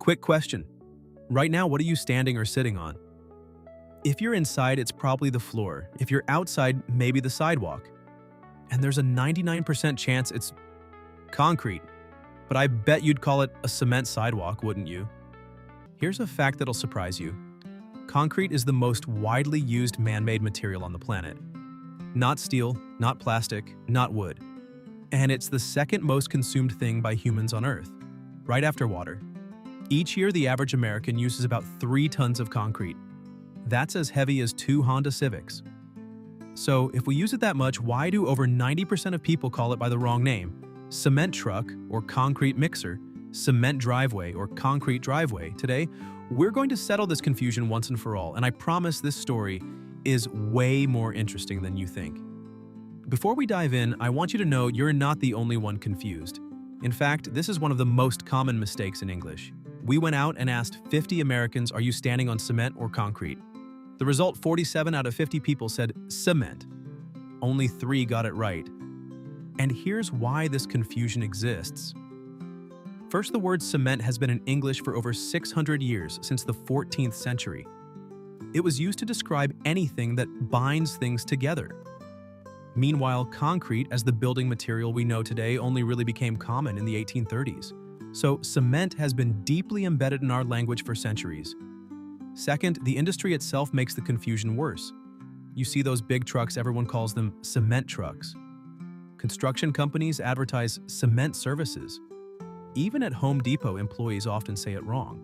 Quick question. Right now, what are you standing or sitting on? If you're inside, it's probably the floor. If you're outside, maybe the sidewalk. And there's a 99% chance it's concrete. But I bet you'd call it a cement sidewalk, wouldn't you? Here's a fact that'll surprise you. Concrete is the most widely used man-made material on the planet. Not steel, not plastic, not wood. And it's the second most consumed thing by humans on Earth, right after water. Each year, the average American uses about 3 tons of concrete. That's as heavy as 2 Honda Civics. So, if we use it that much, why do over 90% of people call it by the wrong name? Cement truck or concrete mixer, cement driveway or concrete driveway. Today, we're going to settle this confusion once and for all, and I promise this story is way more interesting than you think. Before we dive in, I want you to know you're not the only one confused. In fact, this is one of the most common mistakes in English. We went out and asked 50 Americans, are you standing on cement or concrete? The result, 47 out of 50 people said cement. Only 3 got it right. And here's why this confusion exists. First, the word cement has been in English for over 600 years, since the 14th century. It was used to describe anything that binds things together. Meanwhile, concrete, as the building material we know today, only really became common in the 1830s. So, cement has been deeply embedded in our language for centuries. Second, the industry itself makes the confusion worse. You see those big trucks, everyone calls them cement trucks. Construction companies advertise cement services. Even at Home Depot, employees often say it wrong.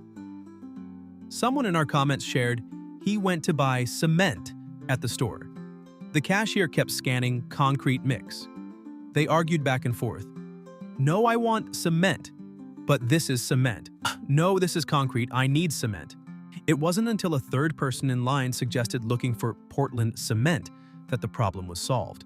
Someone in our comments shared, he went to buy cement at the store. The cashier kept scanning concrete mix. They argued back and forth. No, I want cement. But this is cement. No, this is concrete. I need cement. It wasn't until a third person in line suggested looking for Portland cement that the problem was solved.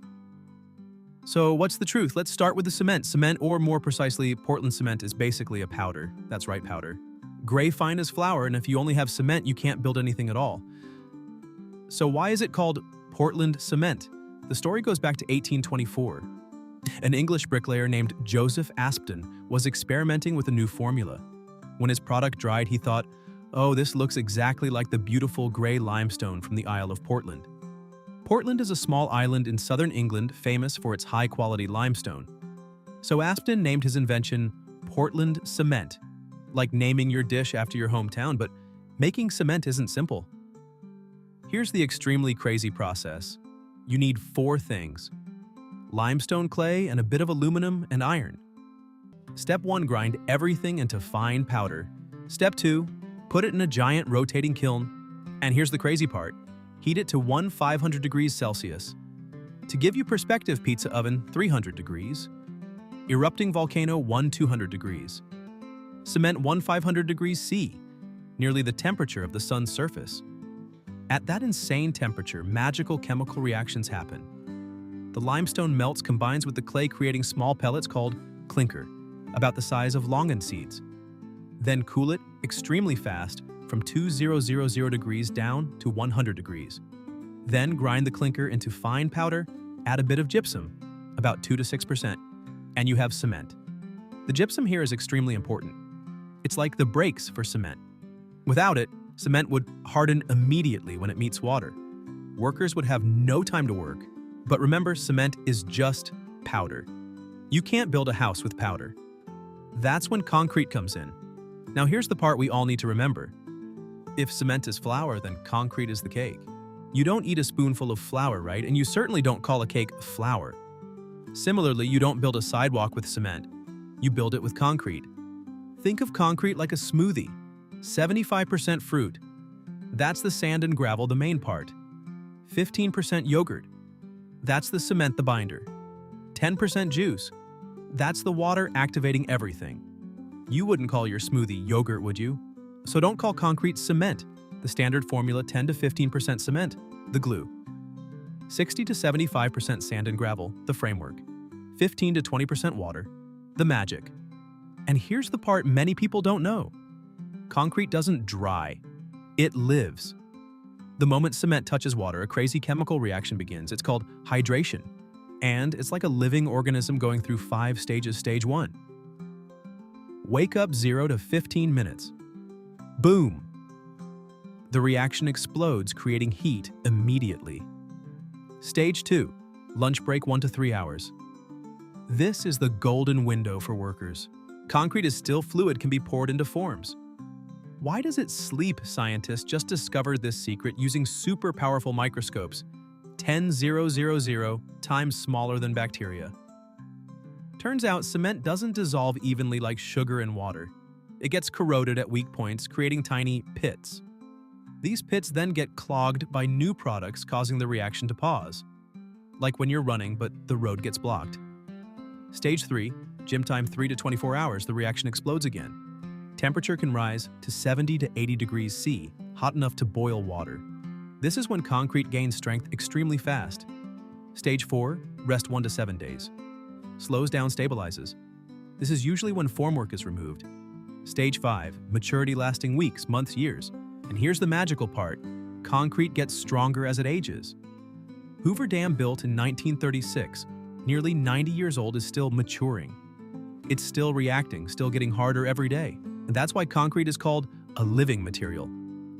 So what's the truth? Let's start with the cement. Cement, or more precisely, Portland cement, is basically a powder. That's right, powder. Gray fine as flour, and if you only have cement, you can't build anything at all. So why is it called Portland cement? The story goes back to 1824. An English bricklayer named Joseph Aspdin was experimenting with a new formula. When his product dried, he thought, oh, this looks exactly like the beautiful gray limestone from the Isle of Portland. Portland is a small island in southern England famous for its high-quality limestone. So Aspdin named his invention Portland cement, like naming your dish after your hometown, but making cement isn't simple. Here's the extremely crazy process. You need 4 things: limestone clay and a bit of aluminum and iron. Step 1, grind everything into fine powder. Step 2, put it in a giant rotating kiln. And here's the crazy part. Heat it to 1500 degrees Celsius. To give you perspective, pizza oven, 300 degrees. Erupting volcano, 200 degrees. Cement, 1500 degrees C, nearly the temperature of the sun's surface. At that insane temperature, magical chemical reactions happen. The limestone melts, combines with the clay, creating small pellets called clinker, about the size of longan seeds. Then cool it extremely fast from 2000 degrees down to 100 degrees. Then grind the clinker into fine powder, add a bit of gypsum, about 2 to 6%, and you have cement. The gypsum here is extremely important. It's like the brakes for cement. Without it, cement would harden immediately when it meets water. Workers would have no time to work. But remember, cement is just powder. You can't build a house with powder. That's when concrete comes in. Now here's the part we all need to remember. If cement is flour, then concrete is the cake. You don't eat a spoonful of flour, right? And you certainly don't call a cake flour. Similarly, you don't build a sidewalk with cement. You build it with concrete. Think of concrete like a smoothie. 75% fruit. That's the sand and gravel, the main part. 15% yogurt. That's the cement, the binder. 10% juice. That's the water activating everything. You wouldn't call your smoothie yogurt, would you? So don't call concrete cement. The standard formula, 10 to 15% cement, the glue. 60 to 75% sand and gravel, the framework. 15 to 20% water, the magic. And here's the part many people don't know. Concrete doesn't dry. It lives. The moment cement touches water, a crazy chemical reaction begins. It's called hydration. And it's like a living organism going through 5 stages. Stage 1. Wake up 0 to 15 minutes. Boom! The reaction explodes, creating heat immediately. Stage 2. Lunch break 1 to 3 hours. This is the golden window for workers. Concrete is still fluid, can be poured into forms. Why does it sleep? Scientists just discovered this secret using super powerful microscopes, 10,000 times smaller than bacteria. Turns out cement doesn't dissolve evenly like sugar in water. It gets corroded at weak points, creating tiny pits. These pits then get clogged by new products, causing the reaction to pause. Like when you're running, but the road gets blocked. Stage 3, gym time 3 to 24 hours, the reaction explodes again. Temperature can rise to 70 to 80 degrees C, hot enough to boil water. This is when concrete gains strength extremely fast. Stage 4, rest 1 to 7 days. Slows down, stabilizes. This is usually when formwork is removed. Stage 5, maturity lasting weeks, months, years. And here's the magical part. Concrete gets stronger as it ages. Hoover Dam, built in 1936, nearly 90 years old, is still maturing. It's still reacting, still getting harder every day. And that's why concrete is called a living material.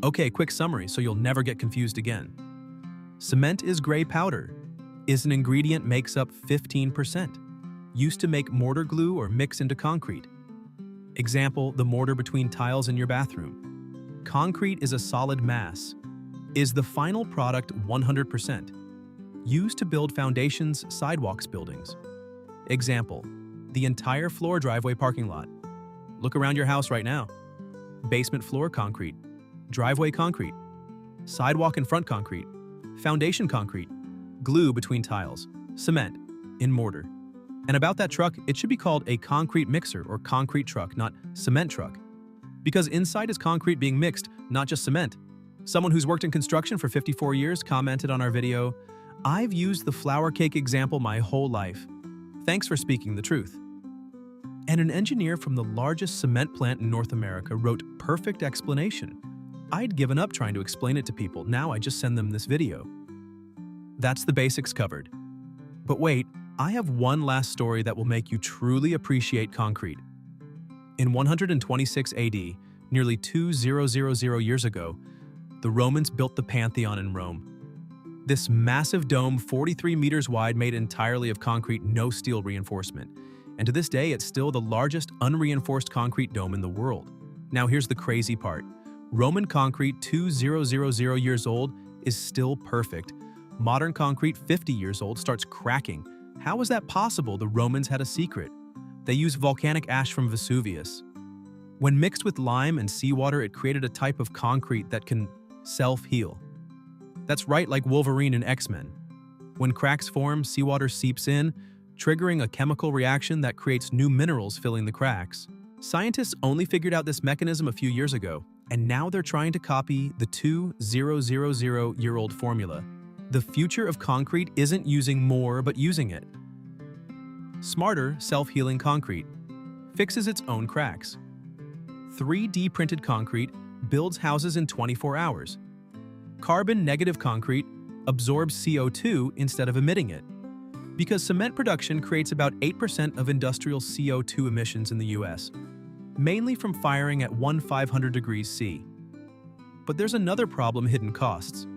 Okay, quick summary so you'll never get confused again. Cement is gray powder. Is an ingredient makes up 15%. Used to make mortar glue or mix into concrete. Example, the mortar between tiles in your bathroom. Concrete is a solid mass. Is the final product 100%. Used to build foundations, sidewalks, buildings. Example, the entire floor driveway parking lot. Look around your house right now. Basement floor concrete. Driveway concrete. Sidewalk and front concrete. Foundation concrete. Glue between tiles. Cement in mortar. And about that truck, it should be called a concrete mixer or concrete truck, not cement truck. Because inside is concrete being mixed, not just cement. Someone who's worked in construction for 54 years commented on our video, "I've used the flour cake example my whole life. Thanks for speaking the truth." And an engineer from the largest cement plant in North America wrote, "Perfect explanation. I'd given up trying to explain it to people. Now I just send them this video." That's the basics covered. But wait, I have one last story that will make you truly appreciate concrete. In 126 AD, nearly 2000 years ago, the Romans built the Pantheon in Rome. This massive dome, 43 meters wide, made entirely of concrete, no steel reinforcement. And to this day, it's still the largest unreinforced concrete dome in the world. Now here's the crazy part. Roman concrete, 2000 years old, is still perfect. Modern concrete, 50 years old, starts cracking. How is that possible? The Romans had a secret. They used volcanic ash from Vesuvius. When mixed with lime and seawater, it created a type of concrete that can self-heal. That's right, like Wolverine in X-Men. When cracks form, seawater seeps in, triggering a chemical reaction that creates new minerals filling the cracks. Scientists only figured out this mechanism a few years ago, and now they're trying to copy the 2000-year-old formula. The future of concrete isn't using more, but using it. Smarter, self-healing concrete fixes its own cracks. 3D printed concrete builds houses in 24 hours. Carbon-negative concrete absorbs CO2 instead of emitting it. Because cement production creates about 8% of industrial CO2 emissions in the US, mainly from firing at 1500 degrees C. But there's another problem: hidden costs.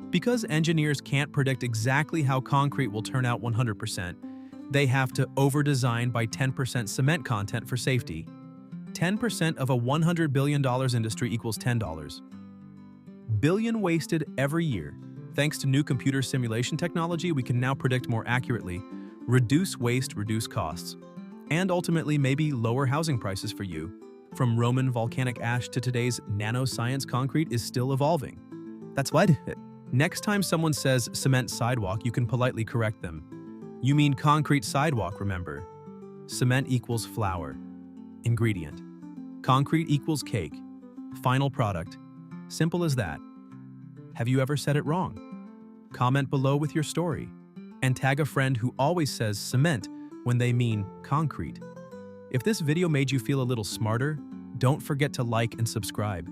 Because engineers can't predict exactly how concrete will turn out 100%, they have to over-design by 10% cement content for safety. 10% of a $100 billion industry equals $10 billion wasted every year. Thanks to new computer simulation technology, we can now predict more accurately, reduce waste, reduce costs, and ultimately maybe lower housing prices for you. From Roman volcanic ash to today's nanoscience, concrete is still evolving. That's what. Next time someone says cement sidewalk, you can politely correct them. You mean concrete sidewalk, remember. Cement equals flour. Ingredient. Concrete equals cake. Final product. Simple as that. Have you ever said it wrong? Comment below with your story. And tag a friend who always says cement when they mean concrete. If this video made you feel a little smarter, don't forget to like and subscribe.